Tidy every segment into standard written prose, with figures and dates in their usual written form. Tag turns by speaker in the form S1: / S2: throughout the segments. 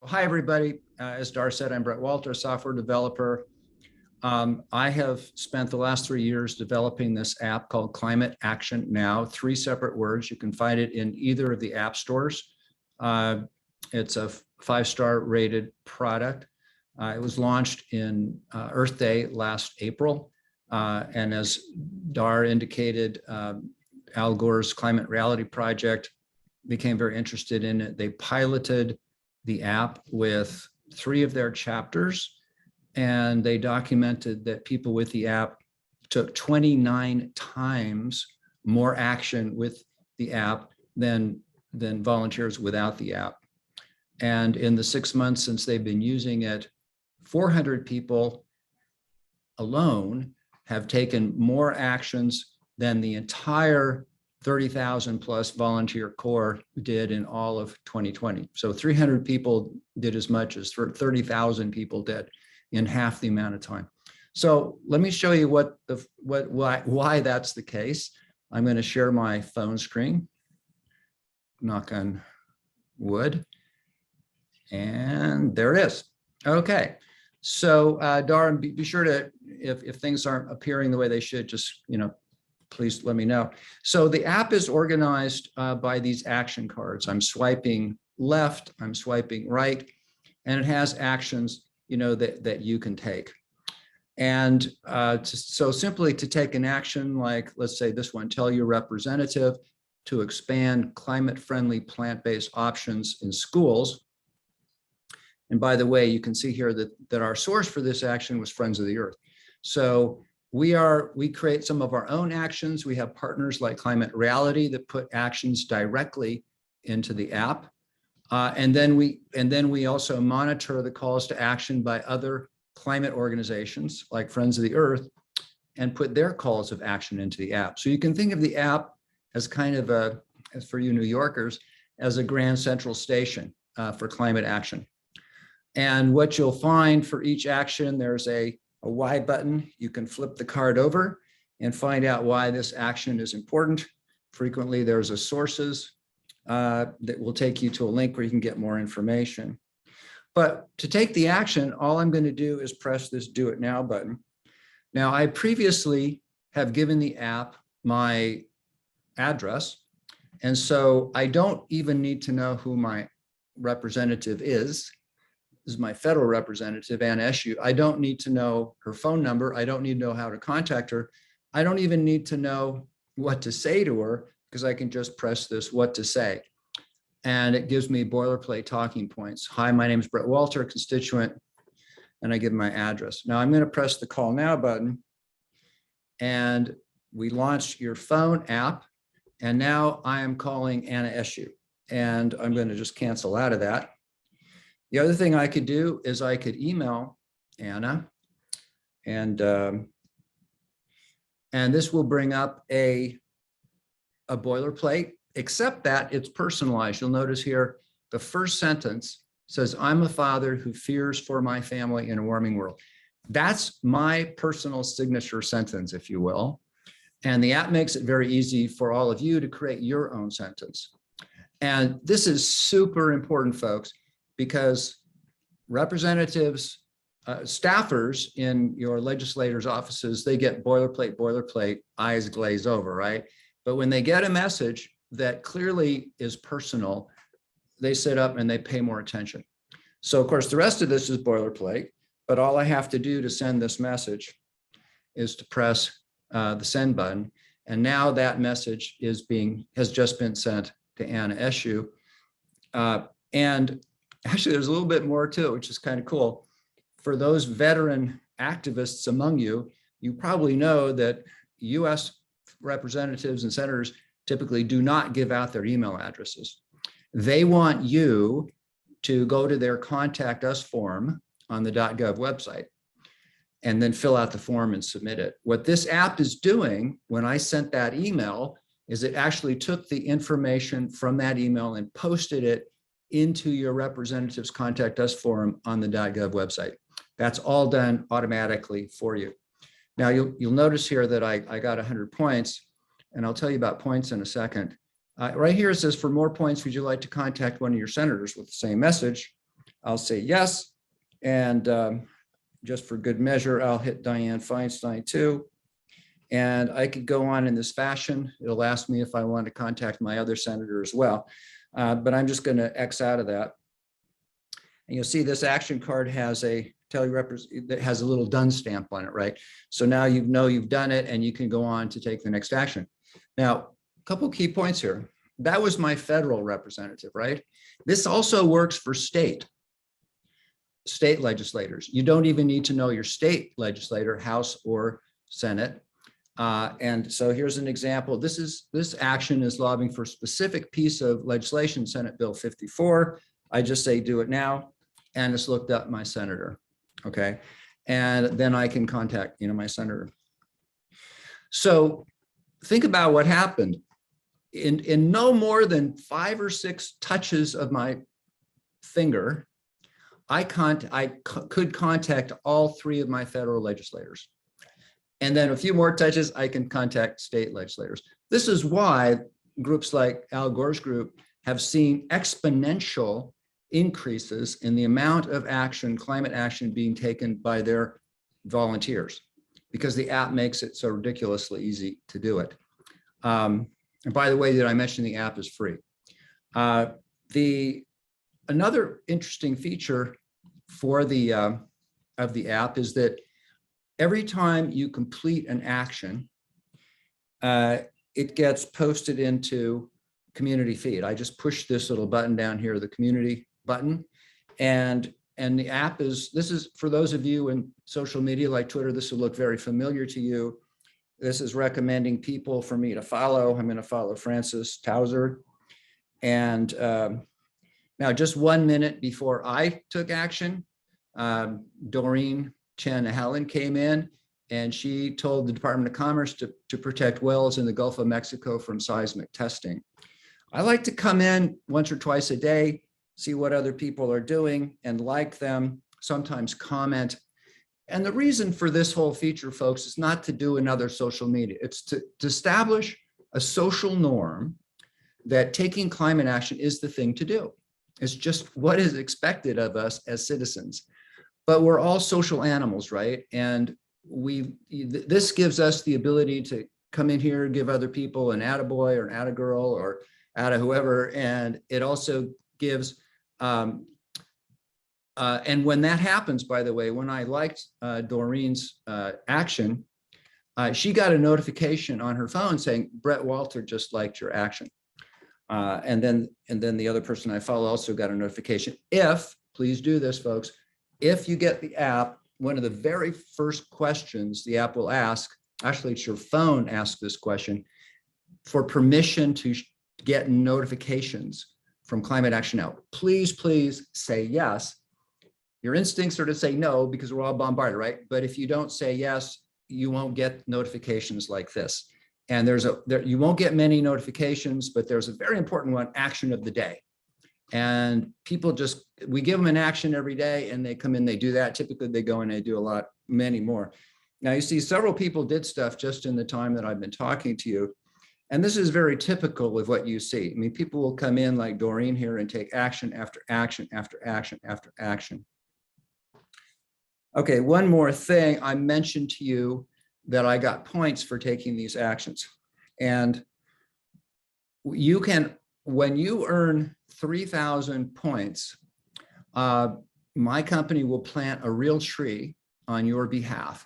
S1: hi, everybody. As Dar said, I'm Brett Walter, software developer. I have spent the last 3 years developing this app called Climate Action Now, 3 separate words. You can find it in either of the app stores. It's a 5-star rated product. It was launched in Earth Day last April. And as Dar indicated, Al Gore's Climate Reality Project became very interested in it. They piloted the app with 3 of their chapters, and they documented that people with the app took 29 times more action with the app than volunteers without the app. And in the 6 months since they've been using it, 400 people alone have taken more actions than the entire 30,000 plus volunteer corps did in all of 2020. So 300 people did as much as 30,000 people did in half the amount of time. So let me show you why that's the case. I'm going to share my phone screen, knock on wood, and there it is. Okay, so Dar, be sure to, if things aren't appearing the way they should, just, please let me know. So the app is organized by these action cards. I'm swiping left, I'm swiping right, and it has actions, that you can take. And so simply to take an action like, let's say this one, tell your representative to expand climate-friendly plant-based options in schools. And by the way, you can see here that our source for this action was Friends of the Earth. So we create some of our own actions. We have partners like Climate Reality that put actions directly into the app. And then we also monitor the calls to action by other climate organizations like Friends of the Earth and put their calls of action into the app. So you can think of the app as kind of as for you New Yorkers, as a grand central station for climate action. And what you'll find for each action, there's a why button. You can flip the card over and find out why this action is important. Frequently, there's a sources that will take you to a link where you can get more information. But to take the action, all I'm going to do is press this Do It Now button. Now, I previously have given the app my address, and so I don't even need to know who my representative is. This is my federal representative, Anna Eshoo. I don't need to know her phone number. I don't need to know how to contact her. I don't even need to know what to say to her, because I can just press this what to say. And it gives me boilerplate talking points. Hi, my name is Brett Walter, constituent, and I give my address. Now I'm going to press the Call Now button, and we launched your phone app. And now I am calling Anna Eshoo, and I'm going to just cancel out of that. The other thing I could do is I could email Anna, and this will bring up a boilerplate, except that it's personalized. You'll notice here, the first sentence says, I'm a father who fears for my family in a warming world. That's my personal signature sentence, if you will. And the app makes it very easy for all of you to create your own sentence. And this is super important, folks, because representatives, staffers in your legislators' offices, they get boilerplate, eyes glaze over, right? But when they get a message that clearly is personal, they sit up and they pay more attention. So of course, the rest of this is boilerplate, but all I have to do to send this message is to press the send button. And now that message has just been sent to Anna Eshoo. And actually, there's a little bit more to it, which is kind of cool. For those veteran activists among you, you probably know that US representatives and senators typically do not give out their email addresses. They want you to go to their Contact Us form on the .gov website and then fill out the form and submit it. What this app is doing when I sent that email is it actually took the information from that email and posted it into your representative's Contact Us forum on the .gov website. That's all done automatically for you. Now you'll notice here that I got 100 points, and I'll tell you about points in a second. Right here it says, for more points, would you like to contact one of your senators with the same message? I'll say yes. And just for good measure, I'll hit Dianne Feinstein too. And I could go on in this fashion. It'll ask me if I want to contact my other senator as well. But I'm just going to X out of that. And you'll see this action card has a that has a little done stamp on it, right? So now you know you've done it and you can go on to take the next action. Now, a couple key points here. That was my federal representative, right? This also works for state legislators. You don't even need to know your state legislator, House or Senate. And so here's an example. This action is lobbying for a specific piece of legislation, Senate Bill 54. I just say do it now, and it's looked up my senator. Okay, and then I can contact my senator. So think about what happened. In no more than 5 or 6 touches of my finger, I could contact all 3 of my federal legislators. And then a few more touches, I can contact state legislators. This is why groups like Al Gore's group have seen exponential increases in the amount of action, climate action being taken by their volunteers, because the app makes it so ridiculously easy to do it. And by the way, did I mention the app is free? Another interesting feature for the of the app is that every time you complete an action, it gets posted into community feed. I just push this little button down here, the community button, and the app this is for those of you in social media like Twitter, this will look very familiar to you. This is recommending people for me to follow. I'm going to follow Francis Tauser. And now just 1 minute before I took action, Doreen Chen Helen came in and she told the Department of Commerce to protect wells in the Gulf of Mexico from seismic testing. I like to come in once or twice a day, see what other people are doing and like them, sometimes comment. And the reason for this whole feature, folks, is not to do another social media. It's to establish a social norm that taking climate action is the thing to do. It's just what is expected of us as citizens. But we're all social animals, right? And this gives us the ability to come in here, give other people an attaboy or an attagirl or atta whoever, and it also gives, and when that happens, by the way, when I liked Doreen's action, she got a notification on her phone saying, Brett Walter just liked your action. And then the other person I follow also got a notification. Please do this, folks, if you get the app, one of the very first questions the app will ask, actually it's your phone asks this question, for permission to get notifications from Climate Action Now. Please, please say yes. Your instincts are to say no because we're all bombarded, right? But if you don't say yes, you won't get notifications like this. And you won't get many notifications, but there's a very important one, action of the day. And people we give them an action every day and they come in, they do that. Typically they go and they do many more. Now you see several people did stuff just in the time that I've been talking to you. And this is very typical of what you see. I mean, people will come in like Doreen here and take action after action after action after action. Okay, one more thing. I mentioned to you that I got points for taking these actions. And you can, when you earn 3,000 points, my company will plant a real tree on your behalf.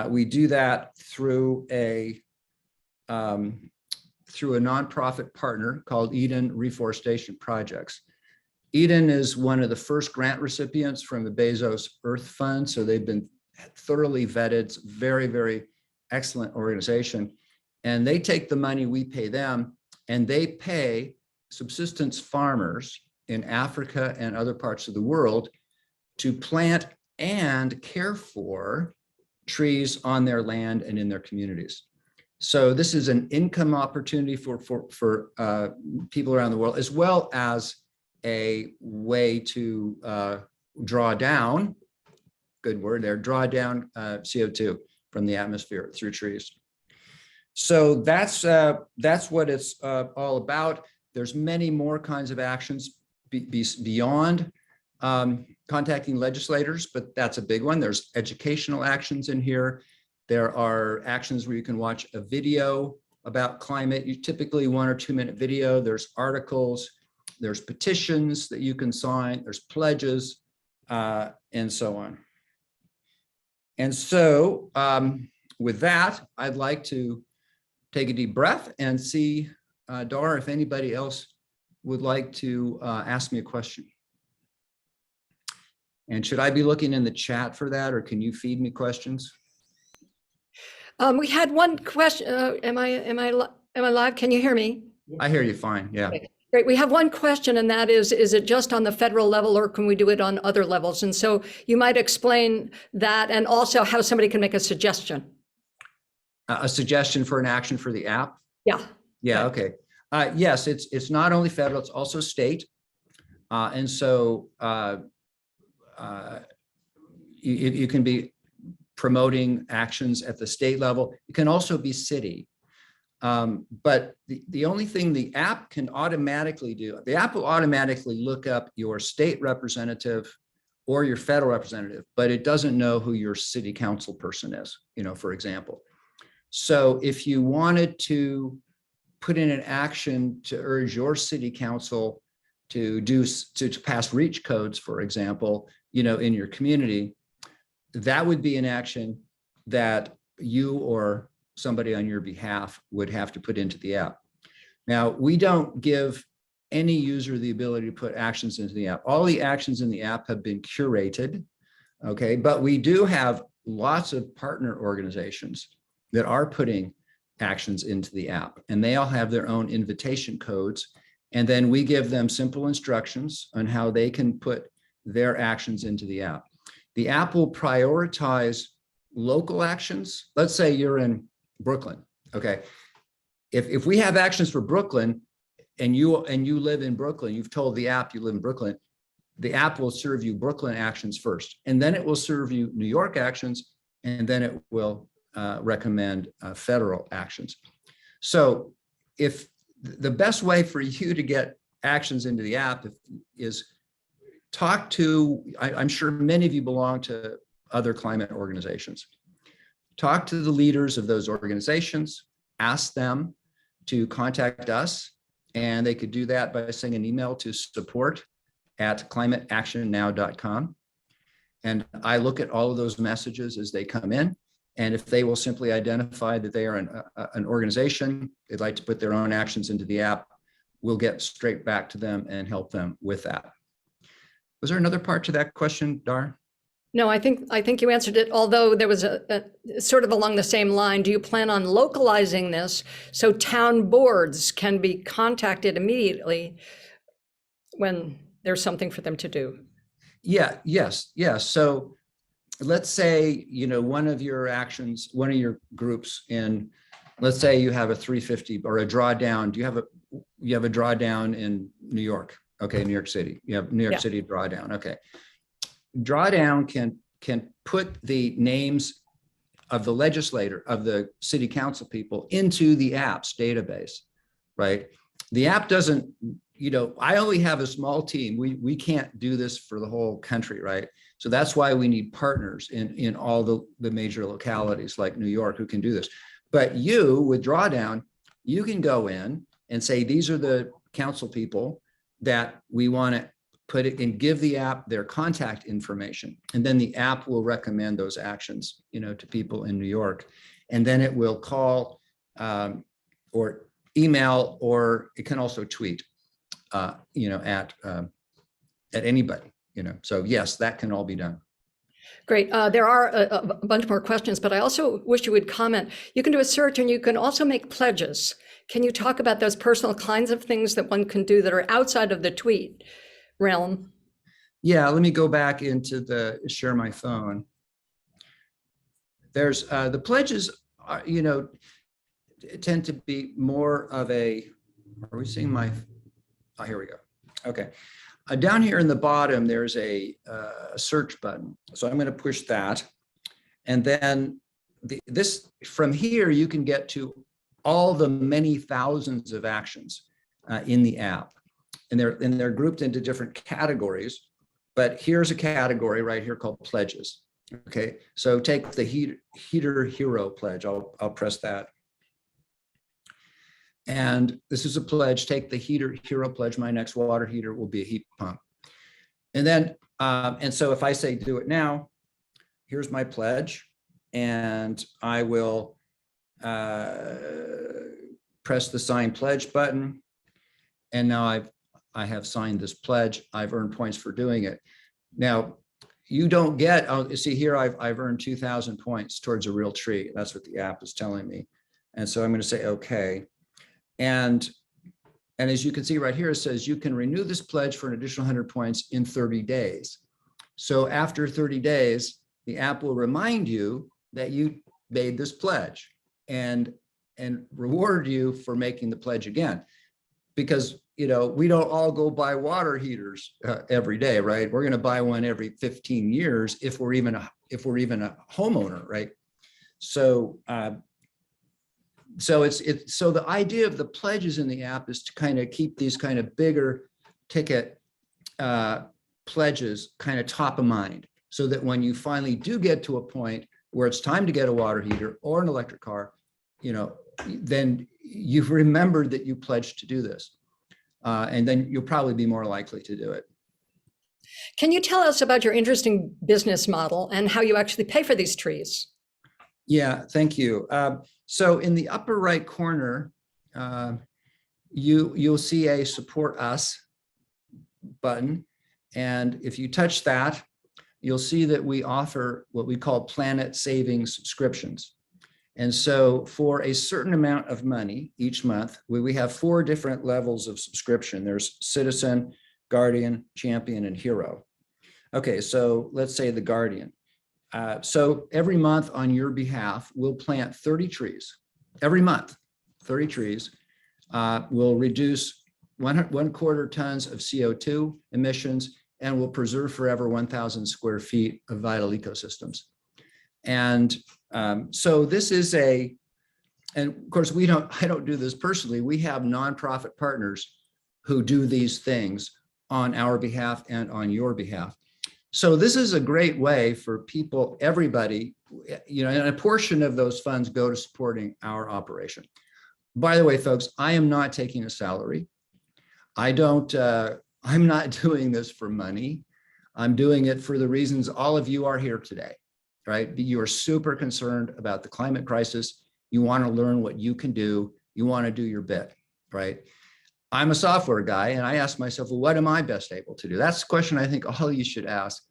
S1: We do that through a nonprofit partner called Eden Reforestation Projects. Eden is one of the first grant recipients from the Bezos Earth Fund, so they've been thoroughly vetted. It's a very, very excellent organization. And they take the money, we pay them, and they pay subsistence farmers in Africa and other parts of the world to plant and care for trees on their land and in their communities. So this is an income opportunity for people around the world, as well as a way to draw down, good word there, draw down CO2 from the atmosphere through trees. So that's what it's all about. There's many more kinds of actions beyond Contacting legislators, but that's a big one. There's educational actions in here. There are actions where you can watch a video about climate, you typically 1 or 2 minute video. There's articles, there's petitions that you can sign, there's pledges, and so on. And so with that, I'd like to take a deep breath and see, Dara, if anybody else would like to ask me a question. And should I be looking in the chat for that, or can you feed me questions?
S2: We had one question. Am I live? Can you hear me?
S1: I hear you fine. Yeah.
S2: Okay. Great. We have one question, and that is it just on the federal level, or can we do it on other levels? And so you might explain that, and also how somebody can make a suggestion.
S1: A suggestion for an action for the app?
S2: Yeah.
S1: Yeah. Okay. Yes, it's not only federal, it's also state. And so you can be promoting actions at the state level. It can also be city. But the only thing the app can automatically do, the app will automatically look up your state representative or your federal representative, but it doesn't know who your city council person is, for example. So if you wanted to put in an action to urge your city council to pass reach codes, for example, in your community, that would be an action that you or somebody on your behalf would have to put into the app. Now, we don't give any user the ability to put actions into the app. All the actions in the app have been curated, okay? But we do have lots of partner organizations that are putting actions into the app, and they all have their own invitation codes. And then we give them simple instructions on how they can put their actions into the app. The app will prioritize local actions. Let's say you're in Brooklyn, okay? If we have actions for Brooklyn and you live in Brooklyn, you've told the app you live in Brooklyn, the app will serve you Brooklyn actions first, and then it will serve you New York actions, and then it will recommend federal actions. So if the best way for you to get actions into the app is talk to, I'm sure many of you belong to other climate organizations. Talk to the leaders of those organizations, ask them to contact us, and they could do that by sending an email to support@climateactionnow.com. And I look at all of those messages as they come in. And if they will simply identify that they are an organization, they'd like to put their own actions into the app, we'll get straight back to them and help them with that. Was there another part to that question, Dar?
S2: No, I think you answered it, although there was a sort of along the same line. Do you plan on localizing this so town boards can be contacted immediately when there's something for them to do?
S1: Yeah, yes. So let's say, one of your actions, one of your groups in, let's say you have a 350 or a drawdown. You have a drawdown in New York. Okay, New York City. You have New York City drawdown. Okay. Drawdown can put the names of the legislator, of the city council people into the app's database, right? The app doesn't, I only have a small team. We can't do this for the whole country, right? So that's why we need partners in all the major localities like New York who can do this. But you, with Drawdown, you can go in and say, these are the council people that we want to put it and give the app their contact information. And then the app will recommend those actions, to people in New York. And then it will call or email, or it can also tweet, at anybody, So yes, that can all be done.
S2: Great. There are a bunch more questions, but I also wish you would comment. You can do a search, and you can also make pledges. Can you talk about those personal kinds of things that one can do that are outside of the tweet realm?
S1: Yeah, let me go back into share my phone. There's the pledges, tend to be more of a, are we seeing my, oh, here we go. Okay. Down here in the bottom, there's a search button. So I'm going to push that. And then from here, you can get to all the many thousands of actions in the app. And they're grouped into different categories. But here's a category right here called pledges. Okay, so take the heater hero pledge. I'll press that. And this is a pledge. Take the heater hero pledge. My next water heater will be a heat pump. And then, and so if I say do it now, here's my pledge, and I will press the sign pledge button. And now I have signed this pledge. I've earned points for doing it. Now, you don't get, oh, see here, I've earned 2,000 points towards a real tree. That's what the app is telling me. And so I'm going to say, okay. And as you can see right here, it says you can renew this pledge for an additional 100 points in 30 days. So after 30 days, the app will remind you that you made this pledge and reward you for making the pledge again. Because, you know, we don't all go buy water heaters every day, right? We're going to buy one every 15 years if we're even a homeowner, right? So so the idea of the pledges in the app is to kind of keep these kind of bigger ticket pledges kind of top of mind, so that when you finally do get to a point where it's time to get a water heater or an electric car, you know, then you've remembered that you pledged to do this. And then you'll probably be more likely to do it.
S2: Can you tell us about your interesting business model and how you actually pay for these trees?
S1: Yeah, thank you. So in the upper right corner, you'll see a support us button. And if you touch that, you'll see that we offer what we call planet saving subscriptions. And so for a certain amount of money each month, we have 4 different levels of subscription. There's Citizen, Guardian, Champion, and Hero. Okay, so let's say the Guardian. So every month on your behalf, we'll plant 30 trees. Every month, 30 trees. We'll reduce 1.25 tons of CO2 emissions, and will preserve forever 1,000 square feet of vital ecosystems. And so this is and of course, I don't do this personally. We have nonprofit partners who do these things on our behalf and on your behalf. So this is a great way for people, everybody, you know, and a portion of those funds go to supporting our operation. By the way, folks, I am not taking a salary. I'm not doing this for money. I'm doing it for the reasons all of you are here today, right? You are super concerned about the climate crisis. You want to learn what you can do. You want to do your bit, right? I'm a software guy, and I ask myself, well, what am I best able to do? That's the question I think all of you should ask.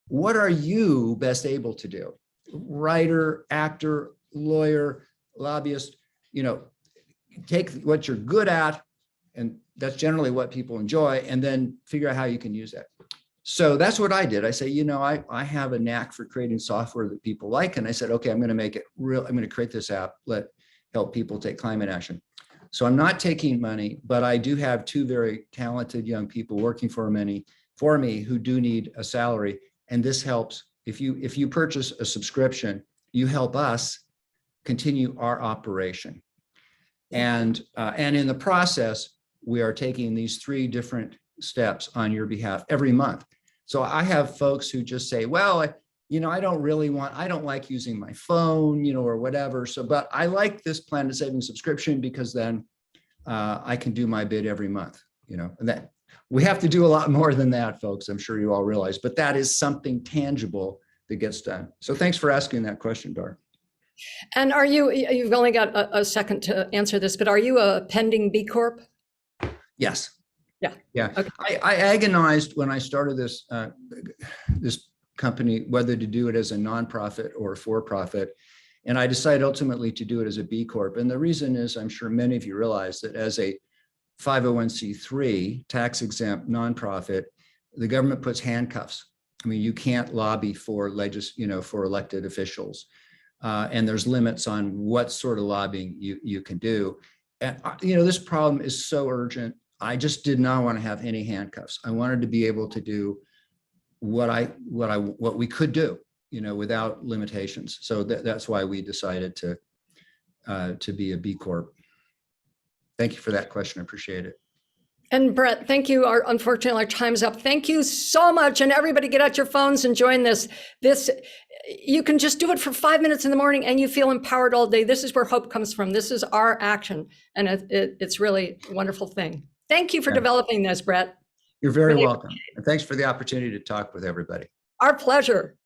S1: What are you best able to do? Writer, actor, lawyer, lobbyist, you know, take what you're good at, and that's generally what people enjoy, and then figure out how you can use that. So that's what I did. I say, you know, I have a knack for creating software that people like. And I said, okay, I'm going to make it real. I'm going to create this app, help people take climate action. So I'm not taking money, but I do have 2 very talented young people working for me who do need a salary. And this helps. If you purchase a subscription, you help us continue our operation. And in the process, we are taking these 3 different steps on your behalf every month. So I have folks who just say, well, you know, I don't like using my phone, you know, or whatever. So, but I like this planet saving subscription because then I can do my bid every month, you know, and that we have to do a lot more than that, folks. I'm sure you all realize, but that is something tangible that gets done. So thanks for asking that question, Dar.
S2: And you've only got a second to answer this, but are you a pending B Corp?
S1: Yes.
S2: Yeah.
S1: Yeah.
S2: Okay.
S1: I agonized when I started this company, whether to do it as a nonprofit or for-profit. And I decided ultimately to do it as a B Corp. And the reason is, I'm sure many of you realize that as a 501c3 tax exempt nonprofit, the government puts handcuffs. I mean, you can't lobby for for elected officials. And there's limits on what sort of lobbying you can do. And, you know, this problem is so urgent. I just did not want to have any handcuffs. I wanted to be able to do what we could do, you know, without limitations. So that's why we decided to be a B Corp. Thank you for that question. I appreciate it.
S2: And Brett, thank you. Unfortunately, our time's up. Thank you so much. And everybody get out your phones and join this. You can just do it for 5 minutes in the morning and you feel empowered all day. This is where hope comes from. This is our action. And it's really a wonderful thing. Thank you for developing this, Brett.
S1: You're very
S2: Really
S1: welcome. And thanks for the opportunity to talk with everybody.
S2: Our pleasure.